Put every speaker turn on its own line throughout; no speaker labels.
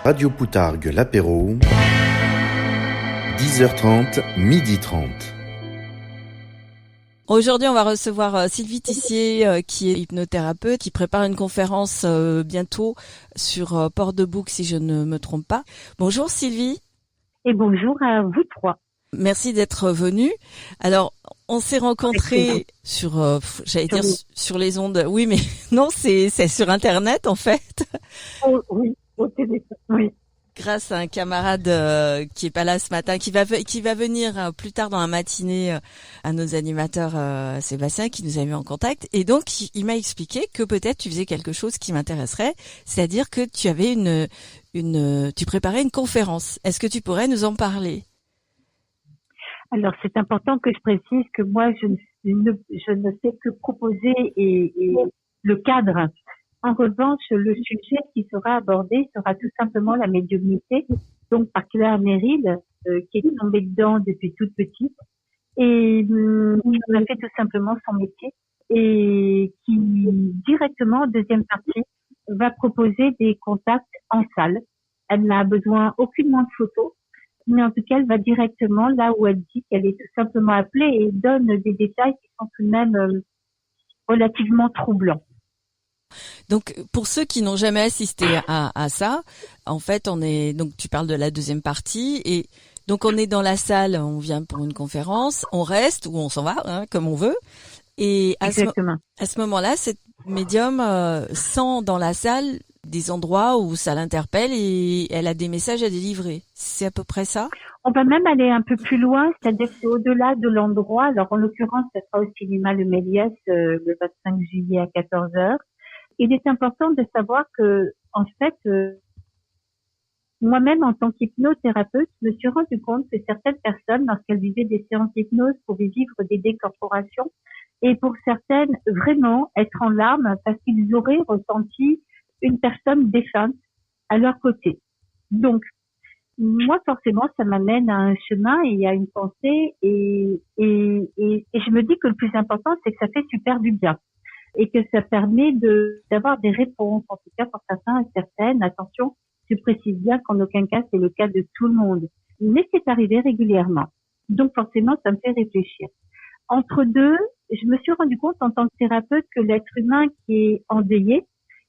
Radio Poutargue, l'apéro, 10h30, 12h30.
Aujourd'hui, on va recevoir Sylvie Tissier, qui est hypnothérapeute, qui prépare une conférence bientôt sur Port-de-Bouc, si je ne me trompe pas. Bonjour Sylvie.
Et bonjour à vous trois.
Merci d'être venue. Alors, on s'est rencontrés sur, sur les ondes. Oui, mais non, c'est sur Internet en fait.
Oh, oui, au téléphone, oui.
Grâce à un camarade qui est pas là ce matin, qui va venir plus tard dans la matinée, à nos animateurs Sébastien, qui nous a mis en contact. Et donc, il m'a expliqué que peut-être tu faisais quelque chose qui m'intéresserait, c'est-à-dire que tu avais tu préparais une conférence. Est-ce que tu pourrais nous en parler?
Alors, c'est important que je précise que moi, je ne sais que proposer et le cadre. En revanche, le sujet qui sera abordé sera tout simplement la médiumnité, donc par Claire Merrill, qui est tombée dedans depuis toute petite et qui en a fait tout simplement son métier et qui directement, en deuxième partie, va proposer des contacts en salle. Elle n'a besoin aucunement de photos, mais en tout cas, elle va directement là où elle dit qu'elle est tout simplement appelée et donne des détails qui sont tout de même relativement troublants.
Donc, pour ceux qui n'ont jamais assisté à ça, en fait, donc tu parles de la deuxième partie et donc on est dans la salle, on vient pour une conférence, on reste ou on s'en va, comme on veut. Et à ce moment-là, cette médium sent dans la salle des endroits où ça l'interpelle et elle a des messages à délivrer. C'est à peu près ça?
On va même aller un peu plus loin, c'est-à-dire que c'est au-delà de l'endroit. Alors, en l'occurrence, ça sera au cinéma Le Méliès le 25 juillet à 14h. Il est important de savoir que, en fait, moi-même, en tant qu'hypnothérapeute, je me suis rendu compte que certaines personnes, lorsqu'elles vivaient des séances d'hypnose, pouvaient vivre des décorporations et pour certaines, vraiment être en larmes parce qu'ils auraient ressenti une personne défunte à leur côté. Donc, moi, forcément, ça m'amène à un chemin et à une pensée et je me dis que le plus important, c'est que ça fait super du bien. Et que ça permet d'avoir des réponses, en tout cas pour certains et certaines. Attention, je précise bien qu'en aucun cas c'est le cas de tout le monde, mais c'est arrivé régulièrement. Donc forcément, ça me fait réfléchir. Entre deux, je me suis rendu compte en tant que thérapeute que l'être humain qui est endeuillé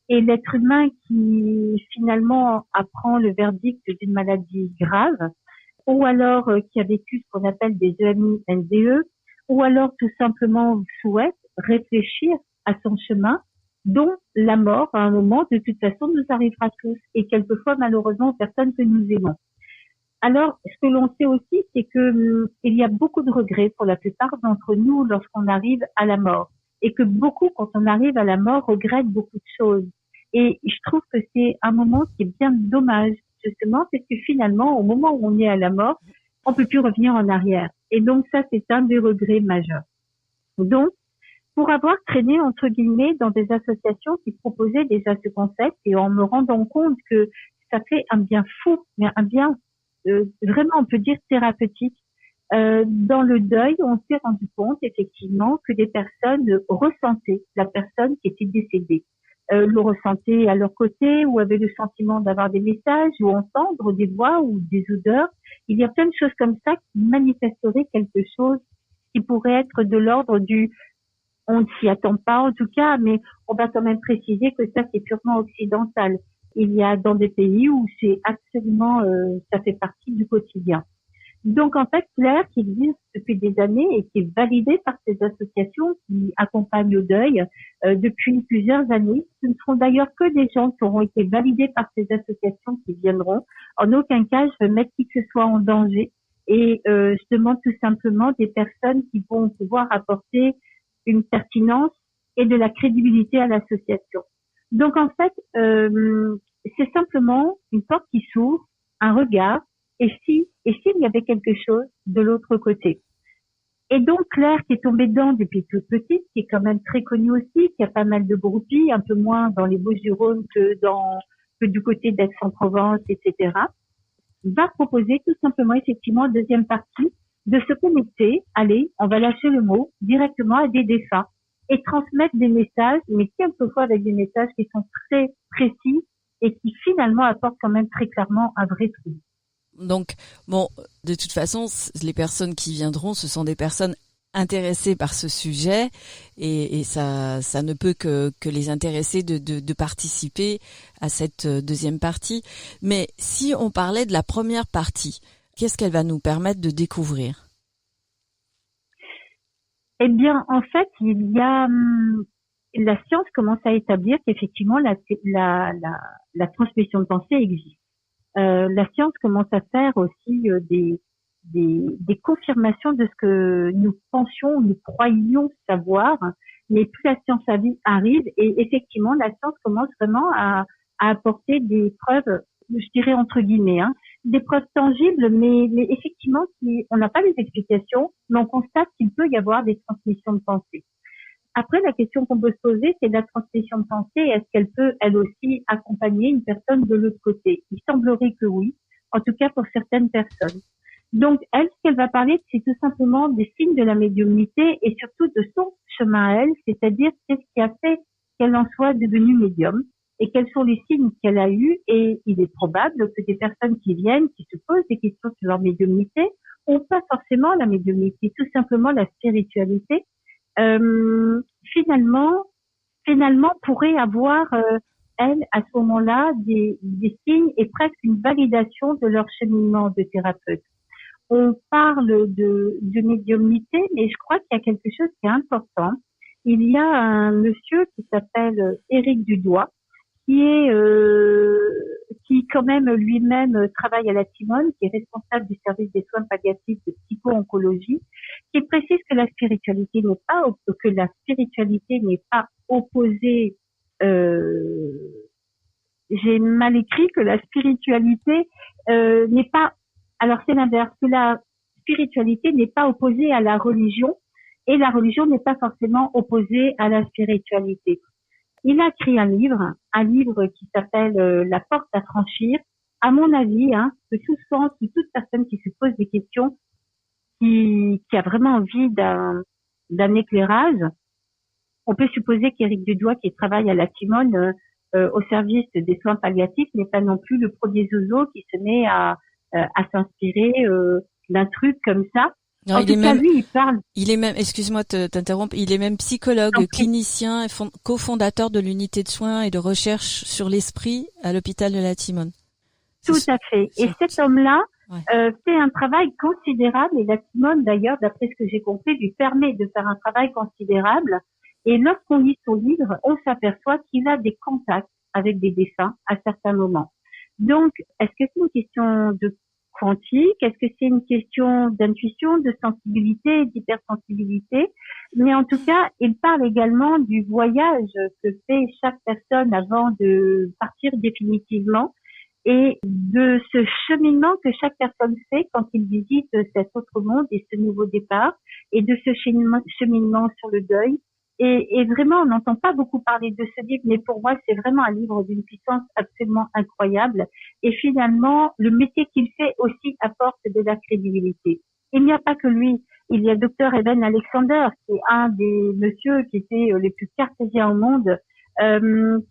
et l'être humain qui finalement apprend le verdict d'une maladie grave, ou alors qui a vécu ce qu'on appelle des EMI-NDE, ou alors tout simplement souhaite réfléchir à son chemin, dont la mort, à un moment, de toute façon, nous arrivera tous, et quelquefois, malheureusement, aux personnes que nous aimons. Alors, ce que l'on sait aussi, c'est que il y a beaucoup de regrets pour la plupart d'entre nous lorsqu'on arrive à la mort, et que beaucoup, quand on arrive à la mort, regrettent beaucoup de choses. Et je trouve que c'est un moment qui est bien dommage, justement, parce que finalement, au moment où on est à la mort, on peut plus revenir en arrière. Et donc, ça, c'est un des regrets majeurs. Donc, pour avoir traîné, entre guillemets, dans des associations qui proposaient déjà ce concept et en me rendant compte que ça fait un bien fou, mais un bien vraiment, on peut dire, thérapeutique. Dans le deuil, on s'est rendu compte, effectivement, que des personnes ressentaient la personne qui était décédée. Le ressentaient à leur côté ou avaient le sentiment d'avoir des messages ou entendre des voix ou des odeurs. Il y a plein de choses comme ça qui manifesteraient quelque chose qui pourrait être de l'ordre du on ne s'y attend pas en tout cas, mais on va quand même préciser que ça c'est purement occidental. Il y a dans des pays où c'est absolument, ça fait partie du quotidien. Donc en fait, Claire, qui existe depuis des années et qui est validée par ces associations qui accompagnent le deuil depuis plusieurs années, ce ne seront d'ailleurs que des gens qui auront été validés par ces associations qui viendront. En aucun cas, je veux mettre qui que ce soit en danger et je demande tout simplement des personnes qui vont pouvoir apporter une pertinence et de la crédibilité à l'association. Donc en fait, c'est simplement une porte qui s'ouvre, un regard, et s'il y avait quelque chose de l'autre côté. Et donc Claire, qui est tombée dedans depuis toute petite, qui est quand même très connue aussi, qui a pas mal de groupies, un peu moins dans les Bouches-du-Rhône que du côté d'Aix-en-Provence, etc., va proposer tout simplement effectivement en deuxième partie de se connecter, allez, on va lâcher le mot, directement à des défunts et transmettre des messages, mais quelquefois avec des messages qui sont très précis et qui finalement apporte quand même très clairement un vrai trouble.
Donc, bon, de toute façon, les personnes qui viendront, ce sont des personnes intéressées par ce sujet et ça ne peut que les intéresser de participer à cette deuxième partie. Mais si on parlait de la première partie, qu'est-ce qu'elle va nous permettre de découvrir?
Eh bien, en fait, il y a la science commence à établir qu'effectivement la transmission de pensée existe. La science commence à faire aussi des confirmations de ce que nous pensions, nous croyions savoir, mais plus la science arrive et effectivement la science commence vraiment à apporter des preuves, je dirais entre guillemets, des preuves tangibles, mais effectivement on n'a pas les explications, mais on constate qu'il peut y avoir des transmissions de pensée. Après, la question qu'on peut se poser, c'est la transmission de pensée. Est-ce qu'elle peut, elle aussi, accompagner une personne de l'autre côté? Il semblerait que oui, en tout cas pour certaines personnes. Donc, elle, ce qu'elle va parler, c'est tout simplement des signes de la médiumnité et surtout de son chemin à elle, c'est-à-dire qu'est-ce qui a fait qu'elle en soit devenue médium et quels sont les signes qu'elle a eus. Et il est probable que des personnes qui viennent, qui se posent des questions sur leur médiumnité, ont pas forcément la médiumnité, tout simplement la spiritualité. Finalement pourrait avoir elle à ce moment-là des signes et presque une validation de leur cheminement de thérapeute. On parle de médiumnité, mais je crois qu'il y a quelque chose qui est important. Il y a un monsieur qui s'appelle Éric Dudoit, qui quand même lui-même travaille à la Timone, qui est responsable du service des soins palliatifs de psycho-oncologie, qui précise que la spiritualité n'est pas opposée. J'ai mal écrit que la spiritualité n'est pas. Alors c'est l'inverse, que la spiritualité n'est pas opposée à la religion et la religion n'est pas forcément opposée à la spiritualité. Il a écrit un livre qui s'appelle La porte à franchir. À mon avis, de tout sens, de toute personne qui se pose des questions, qui a vraiment envie d'un éclairage, on peut supposer qu'Éric Dudoit, qui travaille à la Timone au service des soins palliatifs, n'est pas non plus le premier zozo qui se met à s'inspirer d'un truc comme ça.
Non, lui, il parle. Il est même, excuse-moi de t'interrompre, il est même psychologue, clinicien et cofondateur de l'unité de soins et de recherche sur l'esprit à l'hôpital de la Timone.
Tout à fait. Et cet homme-là fait un travail considérable et la Timone, d'ailleurs, d'après ce que j'ai compris, lui permet de faire un travail considérable. Et lorsqu'on lit son livre, on s'aperçoit qu'il a des contacts avec des défunts à certains moments. Donc, est-ce que c'est une question de quantique? Est-ce que c'est une question d'intuition, de sensibilité, d'hypersensibilité? Mais en tout cas, il parle également du voyage que fait chaque personne avant de partir définitivement et de ce cheminement que chaque personne fait quand il visite cet autre monde et ce nouveau départ et de ce cheminement sur le deuil. Et vraiment, on n'entend pas beaucoup parler de ce livre, mais pour moi, c'est vraiment un livre d'une puissance absolument incroyable. Et finalement, le métier qu'il fait aussi apporte de la crédibilité. Il n'y a pas que lui. Il y a Dr Eben Alexander, qui est un des messieurs qui étaient les plus cartésiens au monde,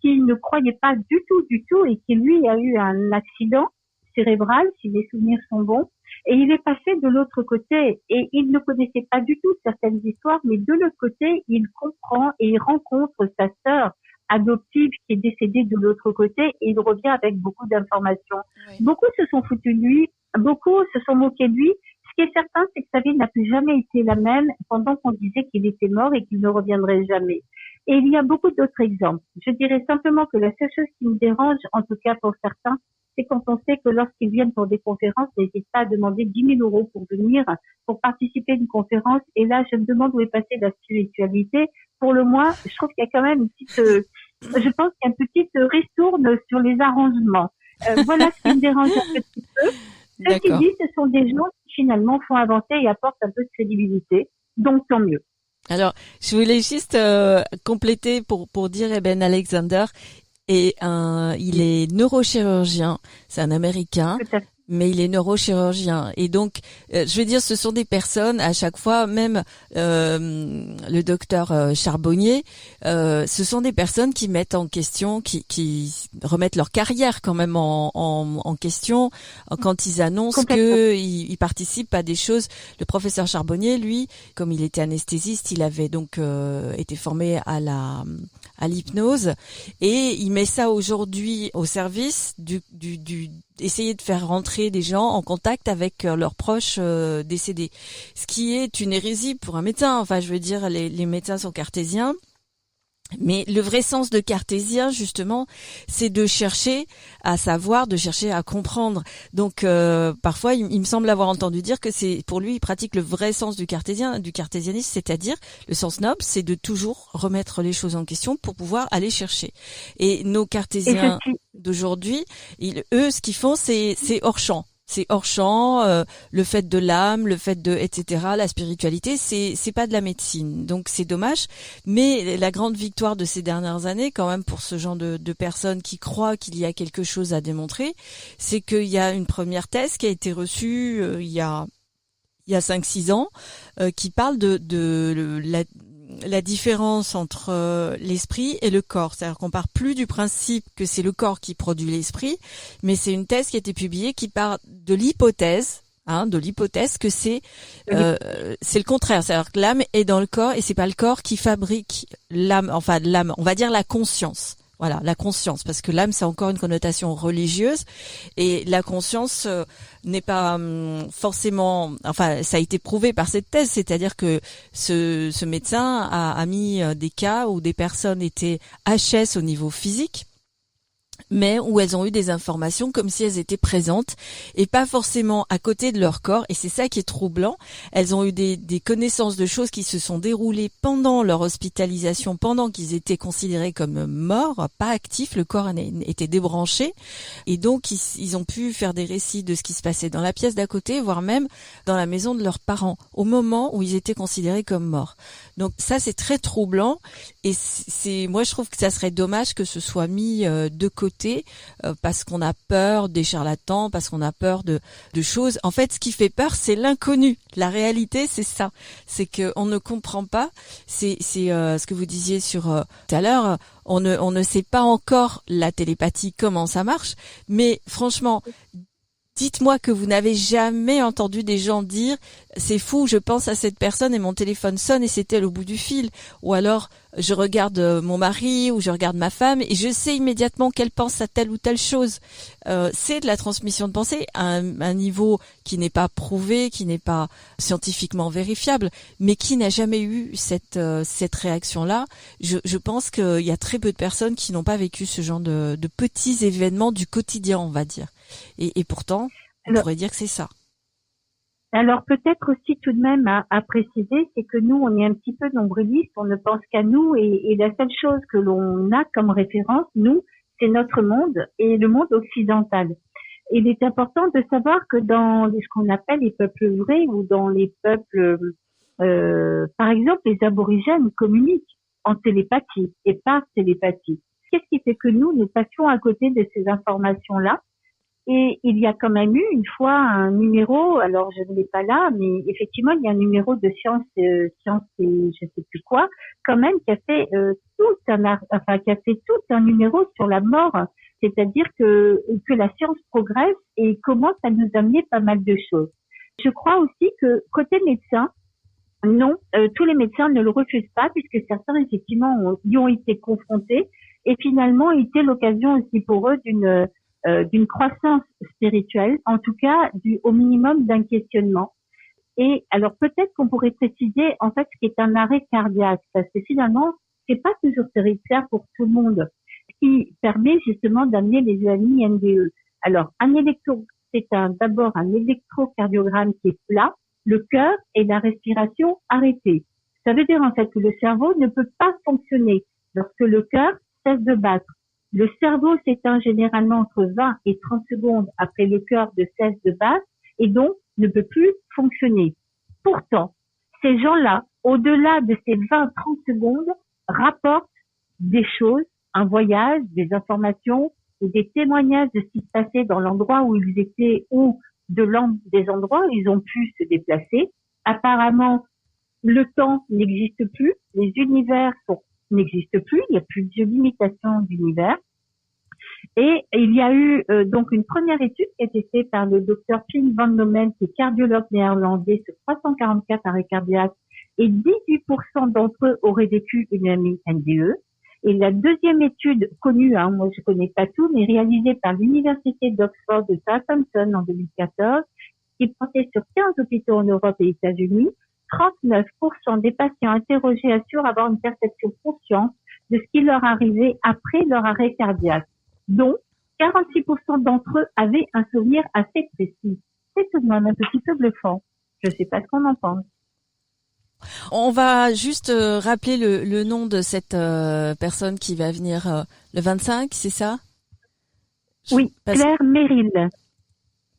qui ne croyait pas du tout, et qui lui a eu un accident cérébral, si les souvenirs sont bons. Et il est passé de l'autre côté et il ne connaissait pas du tout certaines histoires, mais de l'autre côté, il comprend et il rencontre sa sœur adoptive qui est décédée de l'autre côté et il revient avec beaucoup d'informations. Oui. Beaucoup se sont foutus de lui, beaucoup se sont moqués de lui. Ce qui est certain, c'est que sa vie n'a plus jamais été la même pendant qu'on disait qu'il était mort et qu'il ne reviendrait jamais. Et il y a beaucoup d'autres exemples. Je dirais simplement que la seule chose qui me dérange, en tout cas pour certains, c'est quand on sait que lorsqu'ils viennent pour des conférences, ils n'hésitent pas à demander 10 000 € pour venir, pour participer à une conférence. Et là, je me demande où est passée la spiritualité. Pour le moins, je trouve qu'il y a quand même une petite, je pense qu'il y a une petite ristourne sur les arrangements. Voilà ce qui me dérange un petit peu. Ceci dit, ce sont des gens qui finalement font avancer et apportent un peu de crédibilité. Donc, tant mieux.
Alors, je voulais juste compléter pour dire Eben Alexander. Et il est neurochirurgien, c'est un Américain, mais il est neurochirurgien. Et donc, je veux dire, ce sont des personnes, à chaque fois, même le docteur Charbonnier, ce sont des personnes qui mettent en question, qui remettent leur carrière quand même en question quand ils annoncent qu'ils participent à des choses. Le professeur Charbonnier, lui, comme il était anesthésiste, il avait donc été formé à l'hypnose, et il met ça aujourd'hui au service du essayer de faire rentrer des gens en contact avec leurs proches décédés, ce qui est une hérésie pour un médecin. Enfin, je veux dire, les médecins sont cartésiens. Mais le vrai sens de cartésien, justement, c'est de chercher à savoir, de chercher à comprendre. Donc, parfois, il me semble avoir entendu dire que c'est, pour lui, il pratique le vrai sens du cartésianisme, c'est-à-dire, le sens noble, c'est de toujours remettre les choses en question pour pouvoir aller chercher. Et nos cartésiens d'aujourd'hui, eux, ce qu'ils font, c'est hors champ. C'est hors champ, le fait de l'âme, le fait de, etc. La spiritualité, c'est pas de la médecine, donc c'est dommage. Mais la grande victoire de ces dernières années, quand même, pour ce genre de personnes qui croient qu'il y a quelque chose à démontrer, c'est qu'il y a une première thèse qui a été reçue il y a 5-6 ans, qui parle de la différence entre l'esprit et le corps. C'est-à-dire qu'on part plus du principe que c'est le corps qui produit l'esprit, mais c'est une thèse qui a été publiée qui part de l'hypothèse que c'est le contraire. C'est-à-dire que l'âme est dans le corps et c'est pas le corps qui fabrique l'âme, on va dire la conscience. Voilà, la conscience, parce que l'âme, c'est encore une connotation religieuse, et la conscience n'est pas forcément, enfin, ça a été prouvé par cette thèse, c'est-à-dire que ce médecin a mis des cas où des personnes étaient HS au niveau physique, mais où elles ont eu des informations comme si elles étaient présentes et pas forcément à côté de leur corps, et c'est ça qui est troublant. Elles ont eu des connaissances de choses qui se sont déroulées pendant leur hospitalisation, pendant qu'ils étaient considérés comme morts, pas actifs, le corps était débranché, et donc ils ont pu faire des récits de ce qui se passait dans la pièce d'à côté, voire même dans la maison de leurs parents, au moment où ils étaient considérés comme morts. Donc ça, c'est très troublant, et moi je trouve que ça serait dommage que ce soit mis de côté, parce qu'on a peur des charlatans, parce qu'on a peur de choses. En fait, ce qui fait peur, c'est l'inconnu. La réalité, c'est ça. C'est que on ne comprend pas. C'est ce que vous disiez tout à l'heure. On ne sait pas encore la télépathie, comment ça marche. Mais franchement, dites-moi que vous n'avez jamais entendu des gens dire « c'est fou, je pense à cette personne et mon téléphone sonne et c'est elle au bout du fil ». Ou alors « je regarde mon mari ou je regarde ma femme et je sais immédiatement qu'elle pense à telle ou telle chose ». C'est de la transmission de pensée à un niveau qui n'est pas prouvé, qui n'est pas scientifiquement vérifiable, mais qui n'a jamais eu cette réaction-là. Je pense qu'il y a très peu de personnes qui n'ont pas vécu ce genre de petits événements du quotidien, on va dire. Et pourtant, on pourrait dire que c'est ça.
Alors peut-être aussi tout de même à préciser, c'est que nous, on est un petit peu nombrilistes, on ne pense qu'à nous, et la seule chose que l'on a comme référence, nous, c'est notre monde et le monde occidental. Il est important de savoir que dans ce qu'on appelle les peuples vrais ou dans les peuples, par exemple, les aborigènes communiquent en télépathie et par télépathie. Qu'est-ce qui fait que nous passions à côté de ces informations-là? Et il y a quand même eu une fois un numéro, alors je ne l'ai pas là, mais effectivement il y a un numéro de science et je sais plus quoi, quand même qui a fait tout un numéro sur la mort, c'est-à-dire que la science progresse et comment ça nous a amené pas mal de choses. Je crois aussi que côté médecin, non, tous les médecins ne le refusent pas puisque certains effectivement y ont été confrontés et finalement été l'occasion aussi pour eux d'une croissance spirituelle, en tout cas au minimum d'un questionnement. Et alors peut-être qu'on pourrait préciser en fait ce qui est un arrêt cardiaque, parce que finalement c'est pas toujours très clair pour tout le monde, ce qui permet justement d'amener les EMI NDE. Alors c'est d'abord un électrocardiogramme qui est plat, le cœur et la respiration arrêtée. Ça veut dire en fait que le cerveau ne peut pas fonctionner lorsque le cœur cesse de battre. Le cerveau s'éteint généralement entre 20 et 30 secondes après le cœur de cesse de battre et donc ne peut plus fonctionner. Pourtant, ces gens-là, au-delà de ces 20-30 secondes, rapportent des choses, un voyage, des informations, et des témoignages de ce qui se passait dans l'endroit où ils étaient ou des endroits où ils ont pu se déplacer. Apparemment, le temps n'existe plus, les univers n'existent plus, il n'y a plus de limitation d'univers. Et il y a eu donc une première étude qui a été faite par le docteur Pim van Lommel, qui est cardiologue néerlandais, sur 344 arrêts cardiaques, et 18% d'entre eux auraient vécu une NDE. Et la deuxième étude connue, moi je connais pas tout, mais réalisée par l'université d'Oxford de Southampton en 2014, qui portait sur 15 hôpitaux en Europe et États-Unis, 39% des patients interrogés assurent avoir une perception consciente de ce qui leur arrivait après leur arrêt cardiaque, dont 46% d'entre eux avaient un souvenir assez précis. C'est tout de même un petit peu bluffant. Je sais pas ce qu'on en pense.
On va juste rappeler le nom de cette personne qui va venir le 25, c'est ça?
Oui, Claire Merrill.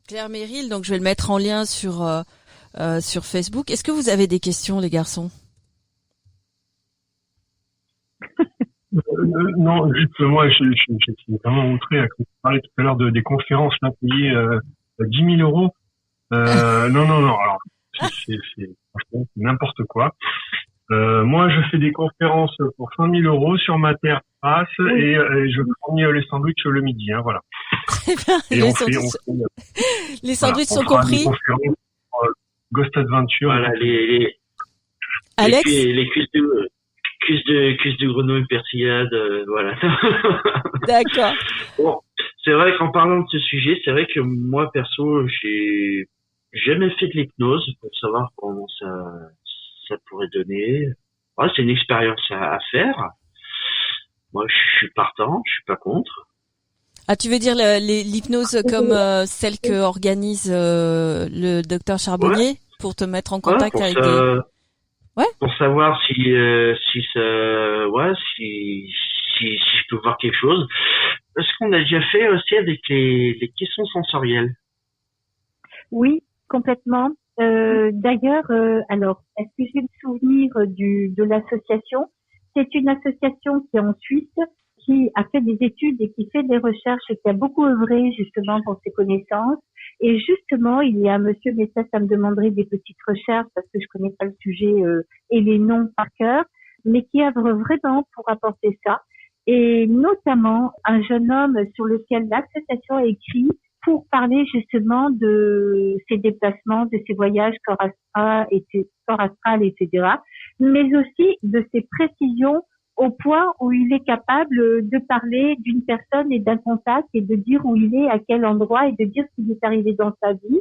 Claire Merrill, donc je vais le mettre en lien sur Facebook. Est-ce que vous avez des questions, les garçons?
Non, juste moi, je suis vraiment outré. Quand tu parlais tout à l'heure des conférences là, payées 10 000 euros. Non. Alors, franchement, c'est n'importe quoi. Moi, je fais des conférences pour 5 000 euros sur ma terrasse et je prends les sandwichs le midi. Hein, voilà.
Très bien.
Et
Les sandwichs sont
on fera
compris.
des conférences pour, Ghost Adventure.
Voilà,
Alex,
les cuisses de grenouille persillade, voilà.
d'accord.
Bon, c'est vrai qu'en parlant de ce sujet, c'est vrai que moi perso, j'ai jamais fait de l'hypnose pour savoir comment ça pourrait donner. Ouais, c'est une expérience à faire. Moi, je suis partant, je suis pas contre.
Ah, tu veux dire l'hypnose comme celle que organise le docteur Charbonnier pour te mettre en contact
pour
avec
ça,
des... Ouais.
Pour savoir si je peux voir quelque chose. Est-ce qu'on a déjà fait aussi avec les questions sensorielles?
Oui, complètement. D'ailleurs, alors, est-ce que j'ai le souvenir de l'association? C'est une association qui est en Suisse, qui a fait des études et qui fait des recherches et qui a beaucoup œuvré justement pour ses connaissances. Et justement, il y a monsieur, mais ça me demanderait des petites recherches parce que je connais pas le sujet et les noms par cœur, mais qui œuvre vraiment pour apporter ça. Et notamment un jeune homme sur lequel l'association a écrit pour parler justement de ses déplacements, de ses voyages corps astral, etc., mais aussi de ses précisions au point où il est capable de parler d'une personne et d'un contact et de dire où il est, à quel endroit et de dire ce qui est arrivé dans sa vie.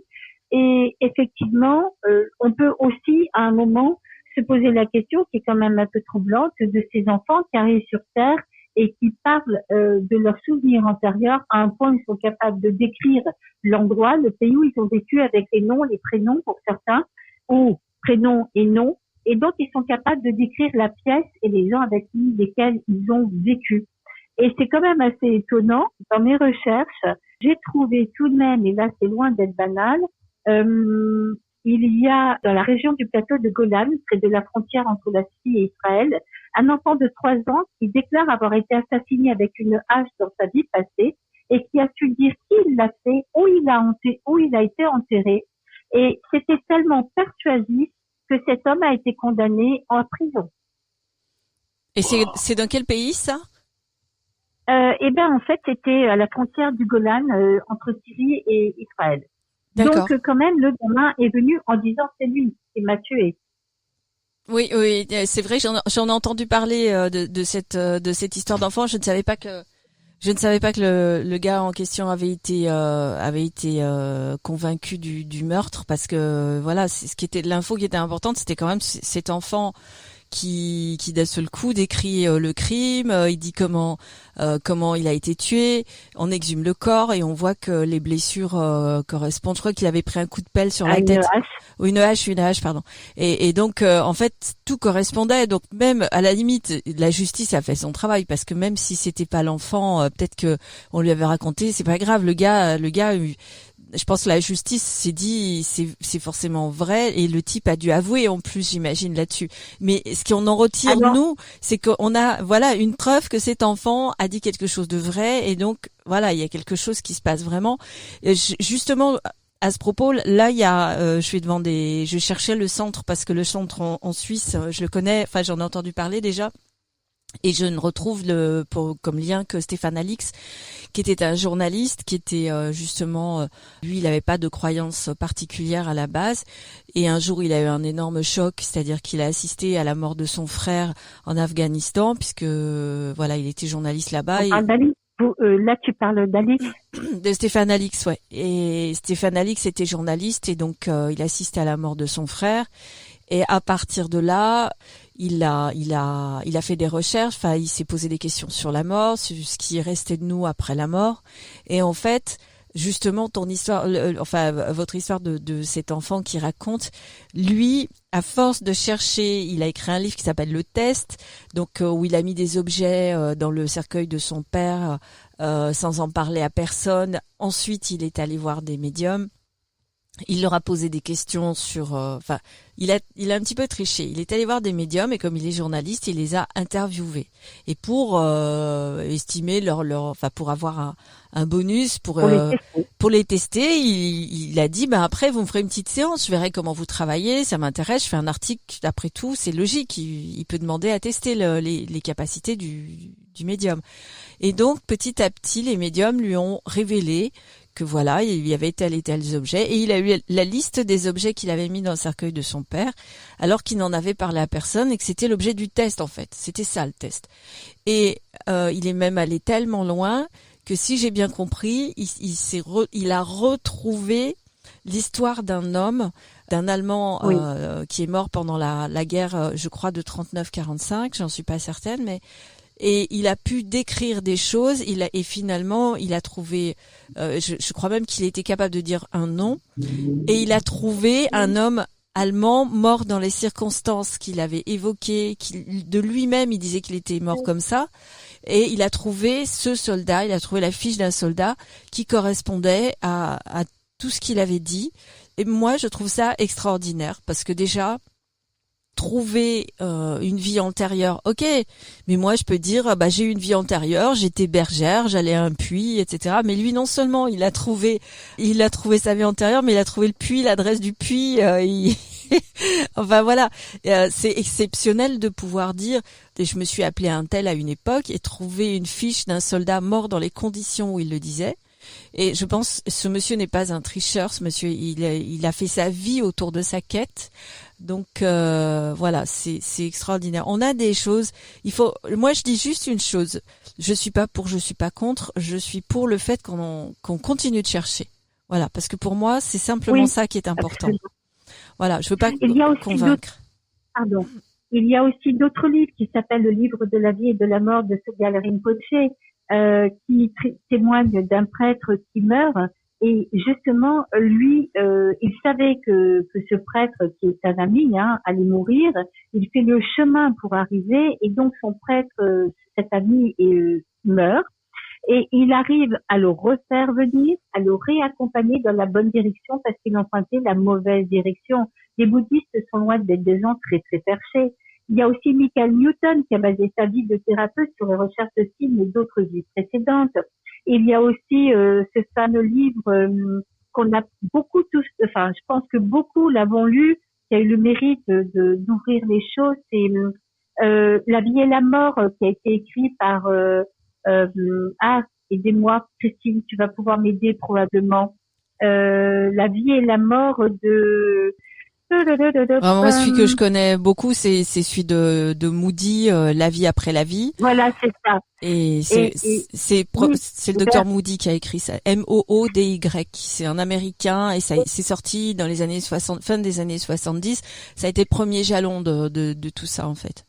Et effectivement, on peut aussi à un moment se poser la question, qui est quand même un peu troublante, de ces enfants qui arrivent sur Terre et qui parlent de leurs souvenirs antérieurs à un point où ils sont capables de décrire l'endroit, le pays où ils ont vécu avec les noms, les prénoms pour certains, ou prénoms et noms. Et donc, ils sont capables de décrire la pièce et les gens avec lesquels ils ont vécu. Et c'est quand même assez étonnant. Dans mes recherches, j'ai trouvé tout de même, et là c'est loin d'être banal, il y a dans la région du plateau de Golan, près de la frontière entre la Syrie et Israël, un enfant de 3 ans qui déclare avoir été assassiné avec une hache dans sa vie passée et qui a su dire qui il l'a fait, où il a été enterré. Et c'était tellement persuasif que cet homme a été condamné en prison.
Et c'est dans quel pays, ça?
Eh ben, en fait, c'était à la frontière du Golan, entre Syrie et Israël.
D'accord.
Donc, quand même, le gamin est venu en disant c'est lui qui m'a tué.
Oui, c'est vrai, j'en ai entendu parler de cette histoire d'enfant. Je ne savais pas que le gars en question avait été convaincu du meurtre, parce que voilà, c'est ce qui était l'info qui était importante, c'était quand même cet enfant qui d'un seul coup décrit le crime, il dit comment il a été tué, on exhume le corps et on voit que les blessures correspondent. Je crois qu'il avait pris un coup de pelle sur la tête. Ou une hache, pardon. Et donc en fait tout correspondait. Donc même à la limite, la justice a fait son travail, parce que même si c'était pas l'enfant, peut-être que on lui avait raconté, c'est pas grave. Le gars je pense que la justice s'est dit c'est forcément vrai et le type a dû avouer en plus, j'imagine, là-dessus. Mais ce qu'on en retire nous, c'est qu'on a voilà une preuve que cet enfant a dit quelque chose de vrai et donc voilà, il y a quelque chose qui se passe vraiment. Et justement à ce propos, là, il y a, je cherchais le centre parce que le centre en Suisse, je le connais, enfin j'en ai entendu parler déjà. Et je ne retrouve comme lien que Stéphane Alix, qui était un journaliste, qui était justement, lui, il n'avait pas de croyance particulière à la base. Et un jour, il a eu un énorme choc, c'est-à-dire qu'il a assisté à la mort de son frère en Afghanistan, puisque voilà, il était journaliste là-bas.
Là, tu parles d'Alix.
De Stéphane Alix, ouais. Et Stéphane Alix était journaliste et donc il assistait à la mort de son frère. Et à partir de là, il a fait des recherches. Enfin, il s'est posé des questions sur la mort, sur ce qui restait de nous après la mort. Et en fait, justement, ton histoire, votre histoire de cet enfant qui raconte, lui, à force de chercher, il a écrit un livre qui s'appelle Le Test, donc où il a mis des objets dans le cercueil de son père sans en parler à personne. Ensuite, il est allé voir des médiums. Il leur a posé des questions sur, il a un petit peu triché. Il est allé voir des médiums et comme il est journaliste, il les a interviewés. Et pour estimer pour avoir un bonus pour les tester, il a dit, après vous me ferez une petite séance, je verrai comment vous travaillez, ça m'intéresse, je fais un article. Après tout, c'est logique. Il peut demander à tester les capacités du médium. Et donc petit à petit, les médiums lui ont révélé que voilà, il y avait tel et tel objet, et il a eu la liste des objets qu'il avait mis dans le cercueil de son père, alors qu'il n'en avait parlé à personne, et que c'était l'objet du test, en fait. C'était ça, le test. Et il est même allé tellement loin que, si j'ai bien compris, il a retrouvé l'histoire d'un homme, d'un Allemand qui est mort pendant la guerre, je crois, de 39-45, j'en suis pas certaine, mais... Et il a pu décrire des choses, et finalement, il a trouvé, je crois même qu'il était capable de dire un nom, et il a trouvé un homme allemand mort dans les circonstances qu'il avait évoquées, de lui-même, il disait qu'il était mort comme ça, et il a trouvé ce soldat, il a trouvé la fiche d'un soldat qui correspondait à tout ce qu'il avait dit. Et moi, je trouve ça extraordinaire, parce que déjà... trouver une vie antérieure, ok, mais moi je peux dire j'ai eu une vie antérieure, j'étais bergère, j'allais à un puits, etc. Mais lui, non seulement il a trouvé sa vie antérieure, mais il a trouvé le puits, l'adresse du puits. Enfin voilà, c'est exceptionnel de pouvoir dire. Et je me suis appelé un tel à une époque et trouver une fiche d'un soldat mort dans les conditions où il le disait. Et je pense, ce monsieur n'est pas un tricheur, ce monsieur, il a fait sa vie autour de sa quête. Donc voilà, c'est extraordinaire. On a des choses, moi je dis juste une chose, je suis pas contre, je suis pour le fait qu'on continue de chercher. Voilà, parce que pour moi, c'est simplement ça qui est important. Absolument. Voilà, je veux pas convaincre.
Il y a aussi d'autres livres qui s'appellent Le livre de la vie et de la mort de Sogyal Rinpoché, qui témoigne d'un prêtre qui meurt. Et justement, lui, il savait que ce prêtre, qui est un ami, allait mourir. Il fait le chemin pour arriver, et donc son prêtre, cet ami, meurt. Et il arrive à le refaire venir, à le réaccompagner dans la bonne direction, parce qu'il empruntait la mauvaise direction. Les bouddhistes sont loin d'être des gens très très perchés. Il y a aussi Michael Newton qui a basé sa vie de thérapeute sur les recherches de films et d'autres vies précédentes. Et il y a aussi ce fameux livre qu'on a beaucoup tous, enfin je pense que beaucoup l'avons lu, qui a eu le mérite d'ouvrir les choses. C'est La vie et la mort, qui a été écrit par aidez-moi Christine, tu vas pouvoir m'aider probablement. La vie et la mort de
moi, celui que je connais beaucoup, c'est celui de Moody, La vie après la vie.
Voilà, c'est ça.
Et c'est le docteur Moody qui a écrit ça. M-O-O-D-Y. C'est un Américain et c'est sorti dans les années 60, fin des années 70. Ça a été le premier jalon de tout ça, en fait.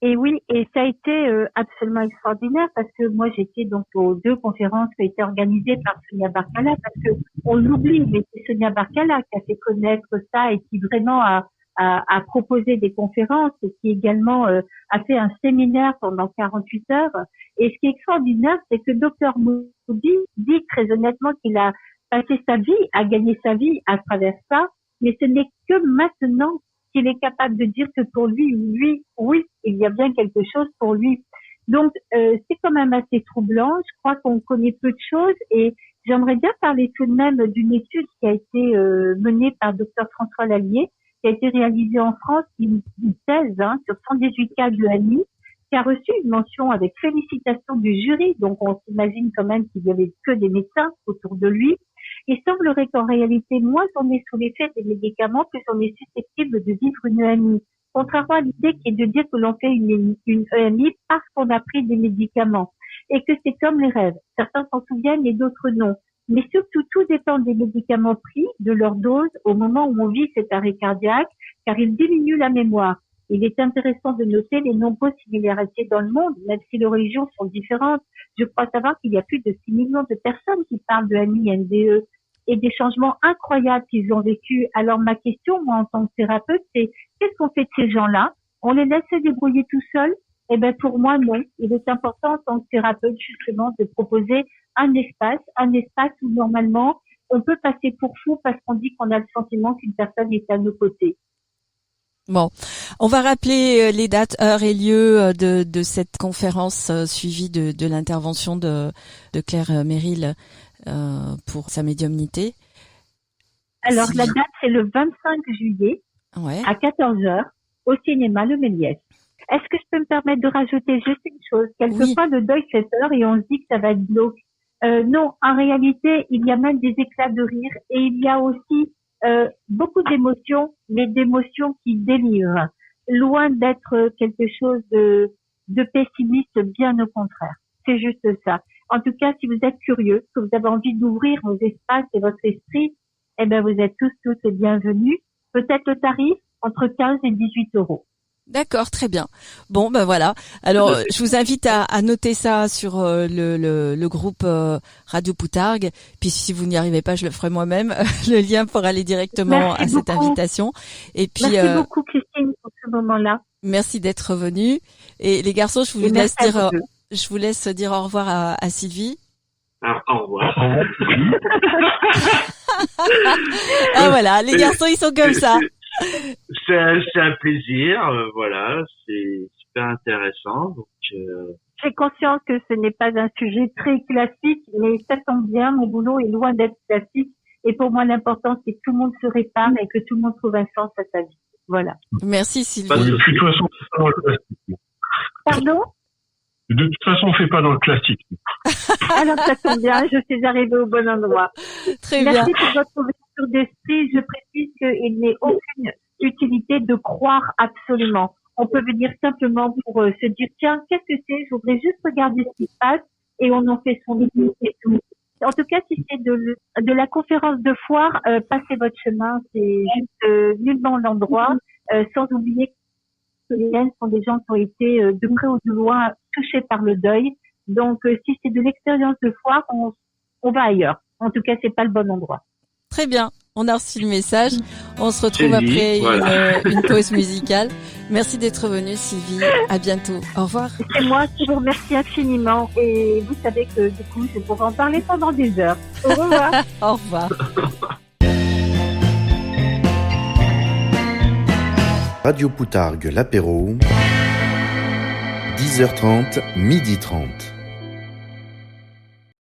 Et oui, et ça a été absolument extraordinaire, parce que moi j'étais donc aux 2 conférences qui ont été organisées par Sonia Barkala, parce que on l'oublie, mais c'est Sonia Barkala qui a fait connaître ça et qui vraiment a proposé des conférences, et qui également a fait un séminaire pendant 48 heures. Et ce qui est extraordinaire, c'est que Dr Moody dit très honnêtement qu'il a passer sa vie à gagner sa vie à travers ça, mais ce n'est que maintenant qu'il est capable de dire que pour lui, oui, il y a bien quelque chose pour lui. Donc, c'est quand même assez troublant. Je crois qu'on connaît peu de choses et j'aimerais bien parler tout de même d'une étude qui a été menée par Dr François Lallier, qui a été réalisée en France, une thèse sur 118 cas de EMI, qui a reçu une mention avec félicitations du jury. Donc, on s'imagine quand même qu'il y avait que des médecins autour de lui. Il semblerait qu'en réalité, moins on est sous l'effet des médicaments, plus on est susceptible de vivre une EMI. Contrairement à l'idée qui est de dire que l'on fait une EMI parce qu'on a pris des médicaments et que c'est comme les rêves. Certains s'en souviennent et d'autres non. Mais surtout, tout dépend des médicaments pris, de leur dose au moment où on vit cet arrêt cardiaque, car ils diminuent la mémoire. Il est intéressant de noter les nombreuses similarités dans le monde, même si les religions sont différentes. Je crois savoir qu'il y a plus de 6 millions de personnes qui parlent de AMI, NDE et des changements incroyables qu'ils ont vécus. Alors ma question, moi en tant que thérapeute, c'est qu'est-ce qu'on fait de ces gens-là? On les laisse se débrouiller tout seuls? Eh ben pour moi non. Il est important en tant que thérapeute justement de proposer un espace où normalement on peut passer pour fou parce qu'on dit qu'on a le sentiment qu'une personne est à nos côtés.
Bon, on va rappeler les dates, heures et lieux de cette conférence suivie de l'intervention de Claire Merrill pour sa médiumnité.
Alors la date c'est le 25 juillet à 14h au cinéma Le Méliès. Est-ce que je peux me permettre de rajouter juste une chose? Quelquefois le deuil fait peur et on se dit que ça va être glauque. Non, en réalité il y a même des éclats de rire et il y a aussi beaucoup d'émotions, mais d'émotions qui délivrent, loin d'être quelque chose de pessimiste, bien au contraire. C'est juste ça. En tout cas, si vous êtes curieux, que vous avez envie d'ouvrir vos espaces et votre esprit, eh ben vous êtes tous toutes les bienvenus. Peut-être le tarif entre 15 et 18 euros.
D'accord, très bien. Bon, ben voilà. Alors, je vous invite à noter ça sur le groupe Radio Poutargue. Puis, si vous n'y arrivez pas, je le ferai moi-même. Le lien pour aller directement à cette invitation. Et puis,
merci beaucoup, Christine, pour ce moment-là.
Merci d'être venue. Et les garçons, je vous laisse dire au revoir à Sylvie.
Alors, au revoir.
Ah voilà, les garçons, ils sont comme ça.
C'est un plaisir, voilà, c'est super intéressant. Donc,
j'ai conscience que ce n'est pas un sujet très classique, mais ça tombe bien, mon boulot est loin d'être classique. Et pour moi, l'important, c'est que tout le monde se répare et que tout le monde trouve un sens à sa vie. Voilà.
Merci Sylvie.
De toute façon, on fait pas dans le classique.
Pardon?
De toute façon, on fait pas dans le classique.
Alors ça tombe bien, je suis arrivée au bon endroit.
Très bien.
Merci pour votre ouverture d'esprit. Je précise qu'il n'est aucune utilité de croire absolument. On peut venir simplement pour se dire, tiens, qu'est-ce que c'est? Je voudrais juste regarder ce qui se passe et on en fait son métier et tout. En tout cas, si c'est de la conférence de foire, passez votre chemin, c'est juste nullement l'endroit, sans oublier que les jeunes sont des gens qui ont été de près ou de loin touchés par le deuil. Donc, si c'est de l'expérience de foire, on va ailleurs. En tout cas, c'est pas le bon endroit.
Très bien. On a reçu le message. On se retrouve après une pause musicale. Merci d'être venue, Sylvie. À bientôt. Au revoir.
C'est moi qui vous remercie infiniment. Et vous savez que du coup, je pourrais en parler pendant des heures. Au revoir.
Au revoir.
Radio Poutargue, l'apéro, 10h30, 12h30.